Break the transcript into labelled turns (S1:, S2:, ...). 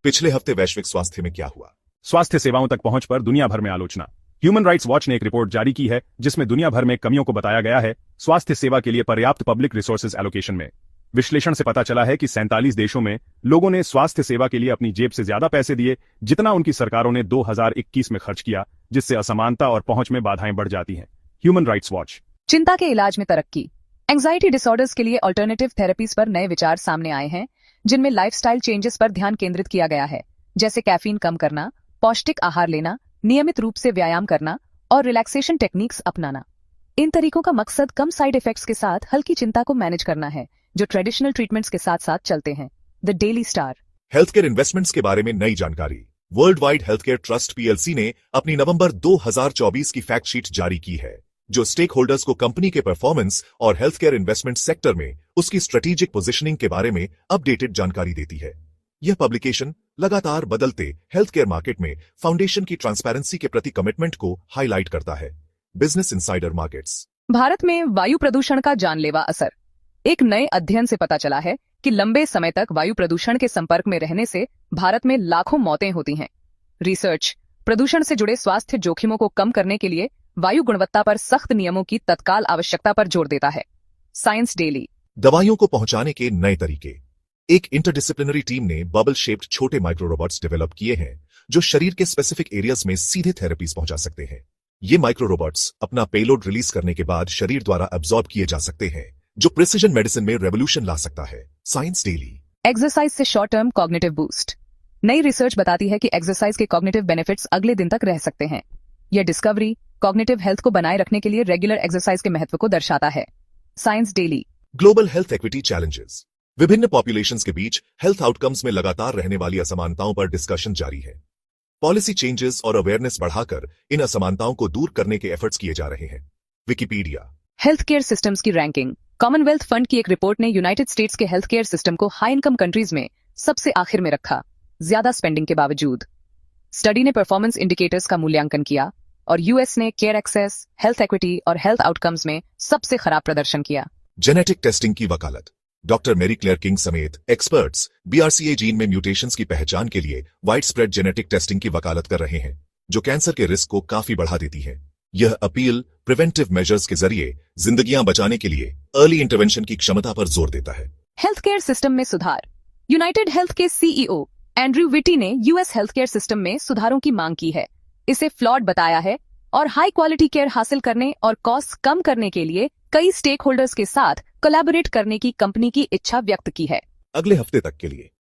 S1: पिछले हफ्ते वैश्विक स्वास्थ्य में क्या हुआ?
S2: स्वास्थ्य सेवाओं तक पहुंच पर दुनिया भर में आलोचना। ह्यूमन राइट्स वॉच ने एक रिपोर्ट जारी की है जिसमें दुनिया भर में कमियों को बताया गया है स्वास्थ्य सेवा के लिए पर्याप्त पब्लिक रिसोर्सेज एलोकेशन में। विश्लेषण से पता चला है कि 47 देशों में लोगों ने स्वास्थ्य सेवा के लिए अपनी जेब से ज्यादा पैसे दिए जितना उनकी सरकारों ने 2021 में खर्च किया, जिससे असमानता और पहुंच में बाधाएं बढ़ जाती हैं। Human rights watch.
S3: चिंता के इलाज में तरक्की। एंग्जाइटी डिसऑर्डर्स के लिए अल्टरनेटिव थेरेपीज पर नए विचार सामने आए हैं जिनमें लाइफस्टाइल चेंजेस पर ध्यान केंद्रित किया गया है, जैसे कैफीन कम करना, पौष्टिक आहार लेना, नियमित रूप से व्यायाम करना और रिलैक्सेशन टेक्निक्स अपनाना। इन तरीकों का मकसद कम साइड इफेक्ट्स के साथ हल्की चिंता को मैनेज करना है जो ट्रेडिशनल ट्रीटमेंट्स के साथ साथ चलते हैं। The daily star.
S1: Healthcare investments के बारे में नई जानकारी। World wide healthcare trust PLC ने अपनी नवंबर 2024 की फैक्ट शीट जारी की है जो स्टेक होल्डर्स को कंपनी के परफॉर्मेंस और हेल्थकेयर इन्वेस्टमेंट सेक्टर में उसकी स्ट्रेटेजिक पोजीशनिंग के बारे में अपडेटेड जानकारी देती है। यह पब्लिकेशन लगातार बदलते हेल्थकेयर मार्केट में फाउंडेशन की ट्रांसपेरेंसी के प्रति कमिटमेंट को हाईलाइट करता है। Business insider markets.
S3: भारत में वायु प्रदूषण का जानलेवा असर। एक नए अध्ययन से पता चला है कि लंबे समय तक वायु प्रदूषण के संपर्क में रहने से भारत में लाखों मौतें होती हैं। रिसर्च प्रदूषण से जुड़े स्वास्थ्य जोखिमों को कम करने के लिए वायु गुणवत्ता पर सख्त नियमों की तत्काल आवश्यकता पर जोर देता है। Science daily.
S1: दवाइयों को पहुंचाने के नए तरीके। एक इंटरडिसिप्लिनरी टीम ने बबल शेप्ड छोटे माइक्रो रोबोट्स डेवलप किए हैं जो शरीर के स्पेसिफिक एरियाज में सीधे थेरेपीज पहुंचा सकते हैं। ये माइक्रो रोबोट्स अपना पेलोड रिलीज करने के बाद शरीर द्वारा एब्जॉर्ब किए जा सकते हैं जो प्रिसिजन मेडिसिन में रेवोल्यूशन ला सकता है। Science daily.
S3: एक्सरसाइज से शॉर्ट टर्म कॉग्निटिव बूस्ट। नई रिसर्च बताती है कि एक्सरसाइज के कॉग्निटिव बेनिफिट्स अगले दिन तक रह सकते हैं। यह डिस्कवरी कॉग्निटिव हेल्थ को बनाए रखने के लिए रेगुलर एक्सरसाइज के महत्व को दर्शाता है। Science daily.
S1: Global health equity challenges. विभिन्न पॉपुलेशंस के बीच हेल्थ आउटकम्स में लगातार रहने वाली असमानताओं पर डिस्कशन जारी है। पॉलिसी चेंजेस और अवेयरनेस बढ़ाकर इन असमानताओं को दूर करने के एफर्ट्स किए जा रहे हैं। विकिपीडिया।
S3: हेल्थ केयर सिस्टम्स की रैंकिंग। कॉमनवेल्थ फंड की एक रिपोर्ट ने यूनाइटेड स्टेट्स के हेल्थ केयर सिस्टम को हाई इनकम कंट्रीज में सबसे आखिर में रखा, ज्यादा स्पेंडिंग के बावजूद। स्टडी ने परफॉर्मेंस इंडिकेटर्स का मूल्यांकन किया और यूएस ने केयर एक्सेस, हेल्थ एक्विटी और हेल्थ आउटकम्स में सबसे खराब प्रदर्शन किया।
S1: जेनेटिक टेस्टिंग की वकालत। डॉक्टर मेरी क्लेयर किंग समेत एक्सपर्ट्स बीआरसीए जीन में म्यूटेशंस की पहचान के लिए वाइड स्प्रेड जेनेटिक टेस्टिंग की वकालत कर रहे हैं जो कैंसर के रिस्क को काफी बढ़ा देती है। यह अपील प्रिवेंटिव मेजर्स के जरिए जिंदगियां बचाने के लिए अर्ली इंटरवेंशन की क्षमता पर जोर देता है।
S3: हेल्थ केयर सिस्टम में सुधार। यूनाइटेड हेल्थ के सीईओ एंड्रयू विटी ने यूएस हेल्थ केयर सिस्टम में सुधारों की मांग की है। इसे फ्लॉड बताया है और हाई क्वालिटी केयर हासिल करने और कॉस्ट कम करने के लिए कई स्टेक होल्डर्स के साथ कोलैबोरेट करने की कंपनी की इच्छा व्यक्त की है।
S1: अगले हफ्ते तक के लिए